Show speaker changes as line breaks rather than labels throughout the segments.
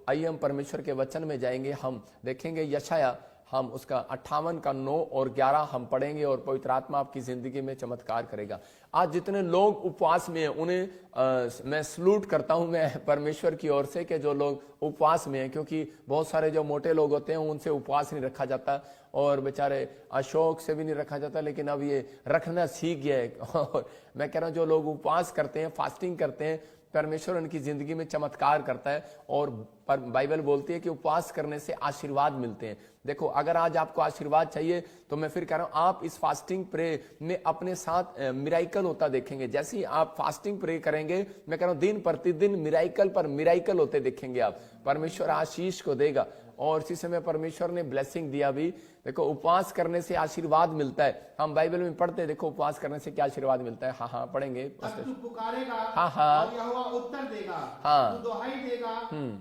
आइए हम परमेश्वर के वचन में जाएंगे। हम देखेंगे यशाया, हम उसका 58 का 9 और 11 हम पढ़ेंगे और पवित्र आत्मा आपकी जिंदगी में चमत्कार करेगा। आज जितने लोग उपवास में हैं उन्हें मैं सलूट करता हूं मैं परमेश्वर की ओर से कि जो लोग उपवास में हैं, क्योंकि बहुत सारे जो मोटे लोग होते हैं उनसे उपवास नहीं रखा जाता और बेचारे अशोक से भी नहीं रखा जाता, लेकिन अब ये रखना सीख गया है। और मैं कह रहा हूं जो लोग उपवास करते हैं, फास्टिंग करते हैं, परमेश्वर उनकी जिंदगी में चमत्कार करता है। और बाइबल बोलती है कि उपवास करने से आशीर्वाद मिलते हैं। देखो, अगर आज आपको आशीर्वाद चाहिए तो मैं फिर कह रहा हूं आप इस फास्टिंग प्रे में अपने साथ मिराइकल होता देखेंगे। जैसे ही आप फास्टिंग प्रे करेंगे, मैं कह रहा हूं दिन प्रतिदिन मिराइकल पर मिराइकल होते देखेंगे आप। परमेश्वर आशीष को देगा और इसी समय परमेश्वर ने ब्लेसिंग दिया भी। देखो, उपवास करने से आशीर्वाद मिलता है। हम बाइबल में पढ़ते हैं, देखो उपवास करने से क्या आशीर्वाद मिलता है। हाँ पढ़ेंगे।
तू पुकारेगा
हाँ
और यहोवा उत्तर देगा।
हाँ।
तू दुहाई देगा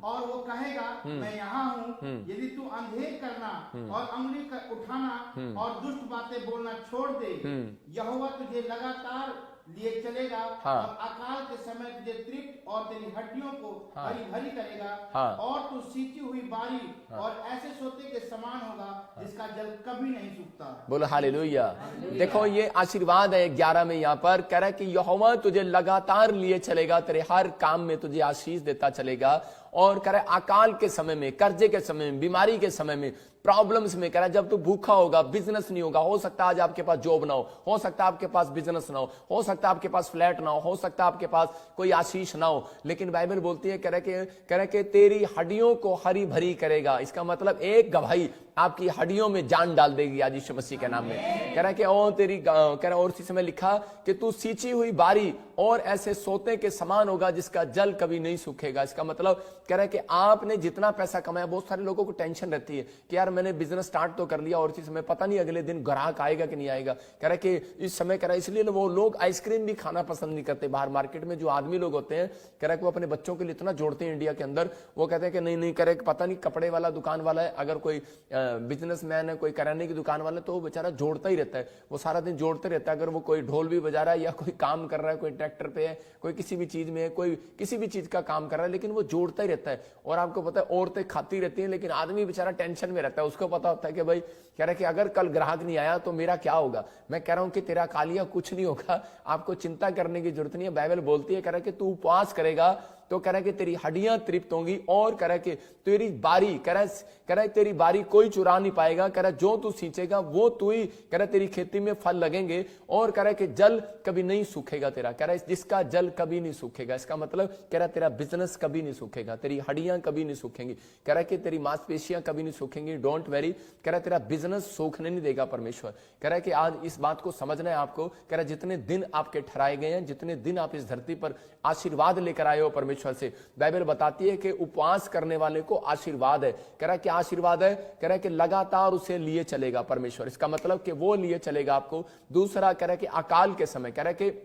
और वो कहेगा मैं यहाँ हूँ। यदि तू अंधेर करना और अंगुली उठाना और दुष्ट बातें बोलना छोड़ दे, यहोवा तुझे लगातार लिए चलेगा।
हाँ।
और अकाल के समय तुझे तृप्त और तेरी हड्डियों को हरी भरी करेगा।
हाँ।
और तू सींची हुई बारी और ऐसे सोते के समान होगा जिसका जल कभी नहीं सूखता।
बोलो हालेलुया। देखो, ये आशीर्वाद है 11 में यहाँ पर कह रहा है कि यहोवा तुझे लगातार लिए चलेगा, तेरे हर काम में तुझे आशीष देता चलेगा। और कह रहा है अकाल के समय में, कर्जे के समय में, बीमारी के समय में, प्रॉब्लम्स में, कह रहा है जब तू भूखा होगा, बिजनेस नहीं होगा, हो सकता है आज आपके पास जॉब ना हो सकता है आपके पास बिजनेस ना हो सकता है आपके पास फ्लैट ना हो सकता है आपके पास कोई आशीष ना हो, लेकिन बाइबल बोलती है कह रहा है कि तेरी हड्डियों को हरी भरी करेगा। इसका मतलब एक गवाही आपकी हड्डियों में जान डाल देगी आज यीशु मसीह के नाम में। कह रहा है कि ओ तेरी कह रहा और इसी समय लिखा कि तू सींची हुई बारी और ऐसे सोते के समान होगा जिसका जल कभी नहीं सूखेगा। इसका मतलब कह रहा है कि आपने जितना पैसा कमाया, बहुत सारे लोगों को टेंशन रहती है कि यार मैंने बिजनेस स्टार्ट तो कर लिया और इसी समय पता नहीं अगले दिन ग्राहक आएगा कि नहीं आएगा। कह रहा है कि इस समय कह रहा है इसलिए वो लोग आइसक्रीम भी खाना पसंद नहीं करते। बाहर मार्केट में जो आदमी लोग होते हैं, कह रहा है कि वो अपने बच्चों के लिए इतना जोड़ते हैं इंडिया के अंदर, वो कहते हैं कि नहीं कह रहे पता नहीं कपड़े वाला दुकान वाला है, अगर कोई बिजनेसमैन है, कोई किराने की दुकान वाला है, तो वो बेचारा जोड़ता ही रहता है, वो सारा दिन जोड़ते रहता है। अगर वो कोई ढोल भी बजा रहा है या कोई काम कर रहा है, कोई ट्रैक्टर पे है, कोई किसी भी चीज में है, कोई किसी भी चीज का काम कर रहा है, लेकिन वो जोड़ता ही रहता है। और आपको पता है औरतें खाती रहती हैं, लेकिन आदमी बेचारा टेंशन में रहता है। उसको पता होता है कि भाई कह रहा है कि अगर कल ग्राहक नहीं आया तो मेरा क्या होगा। मैं कह रहा हूं कि तेरा कालिया कुछ नहीं होगा, आपको चिंता करने की जरूरत नहीं है। बाइबल बोलती है कह रहा है कि तू उपवास करेगा तो कह रहा है कि तेरी हड्डियां तृप्त होंगी और कह रहा है कि तेरी बारी, कह रहा है तेरी बारी कोई चुरा नहीं पाएगा। कह रहा है जो तू सींचेगा वो तू ही, कह रहा है तेरी खेती में फल लगेंगे। और कह रहा है कि जल कभी नहीं सूखेगा तेरा, कह रहा है जिसका जल कभी नहीं सूखेगा। इसका मतलब कह रहा है तेरा बिजनेस कभी नहीं सूखेगा, तेरी हड्डियां कभी नहीं सूखेंगी, कह रहा है कि तेरी मांसपेशियां कभी नहीं सूखेंगी। डोंट वेरी, कह रहा है तेरा बिजनेस सूखने नहीं देगा परमेश्वर। कह रहा है कि आज इस बात को समझना है आपको। कह रहा है जितने दिन आपके ठहराए गए हैं, जितने दिन आप इस धरती पर आशीर्वाद लेकर आए हो परमेश्वर से, बाइबल बताती है कि उपवास करने वाले को आशीर्वाद है। कह रहा है क्या आशीर्वाद है, कह रहा है कि लगातार उसे लिए चलेगा परमेश्वर। इसका मतलब कि वो लिए चलेगा आपको। दूसरा कह रहा है कि अकाल के समय, कह रहा है कि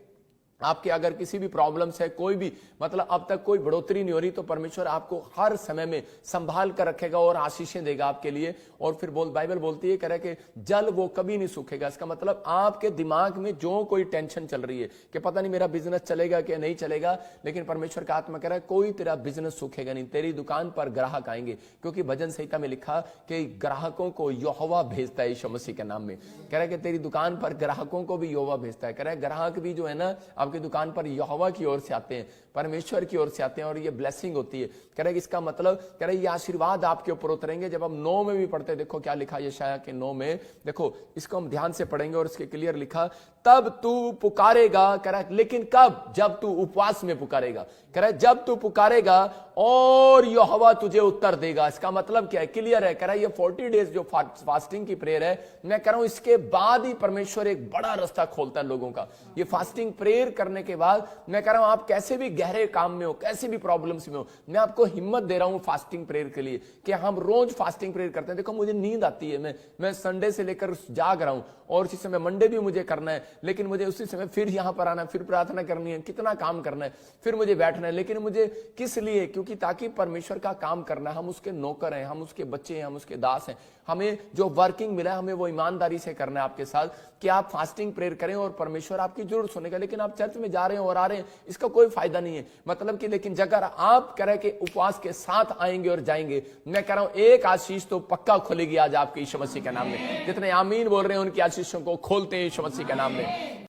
आपके अगर किसी भी प्रॉब्लम्स है, कोई भी मतलब अब तक कोई बढ़ोतरी नहीं हो रही, तो परमेश्वर आपको हर समय में संभाल कर रखेगा और आशीषें देगा आपके लिए। और फिर बाइबल बोलती है कह रहा है कि जल वो कभी नहीं सूखेगा। इसका मतलब आपके दिमाग में जो कोई टेंशन चल रही है कि पता नहीं मेरा बिजनेस चलेगा कि नहीं चलेगा, लेकिन परमेश्वर का आत्मा कह रहा है कोई तेरा बिजनेस सूखेगा नहीं, तेरी दुकान पर ग्राहक आएंगे। क्योंकि भजन संहिता में लिखा कि ग्राहकों को यहोवा भेजता है यीशु मसीह के नाम में। कह रहा है कि तेरी दुकान पर ग्राहकों को भी यहोवा भेजता है। कह रहा है ग्राहक भी जो है ना आपकी दुकान पर यहोवा की ओर से आते हैं, परमेश्वर की ओर से आते हैं, और ये ब्लेसिंग होती है। कह रहे इसका मतलब कह रहे ये आशीर्वाद आपके ऊपर उतरेंगे। जब हम 9 में भी पढ़ते हैं, देखो क्या लिखा यशाया के 9 में, देखो इसको हम ध्यान से पढ़ेंगे और इसके क्लियर लिखा, तब तू पुकारेगा। कह रहा है लेकिन कब, जब तू उपवास में पुकारेगा। कह रहा है जब तू पुकारेगा और यहोवा तुझे उत्तर देगा। इसका मतलब क्या है, क्लियर है। कह रहा है ये 40 डेज जो फास्टिंग की प्रेयर है, मैं कह रहा हूं इसके बाद ही परमेश्वर एक बड़ा रास्ता खोलता है लोगों का। ये फास्टिंग प्रेयर करने के बाद मैं कह रहा हूं आप कैसे भी गहरे काम में हो, कैसे भी प्रॉब्लम्स में हो, मैं आपको हिम्मत दे रहा हूं फास्टिंग प्रेयर के लिए कि हम रोज फास्टिंग प्रेयर करते हैं। देखो मुझे नींद आती है, मैं संडे से लेकर जाग रहा हूं और उसी समय मंडे भी मुझे करना है, लेकिन मुझे उसी समय फिर यहां पर आना है, फिर प्रार्थना करनी है, कितना काम करना है, फिर मुझे बैठना है। लेकिन मुझे किस लिए, क्योंकि ताकि परमेश्वर का काम करना है। हम उसके नौकर हैं, हम उसके बच्चे हैं, हम उसके दास हैं। हमें जो वर्किंग मिला है हमें वो ईमानदारी से करना है आपके साथ कि आप फास्टिंग प्रेयर करें और परमेश्वर आपकी जरूर सुनेगा। लेकिन आप चर्च में जा रहे हैं और आ रहे हैं, इसका कोई फायदा नहीं नहीं है, मतलब कि लेकिन अगर आप कह रहे कि उपवास के साथ आएंगे और जाएंगे, मैं कह रहा हूं एक आशीष तो पक्का खुलेगी आज आपके यीशु मसीह के नाम में। जितने आमीन बोल रहे हैं उनकी आशीषों को खोलते हैं यीशु मसीह के नाम में।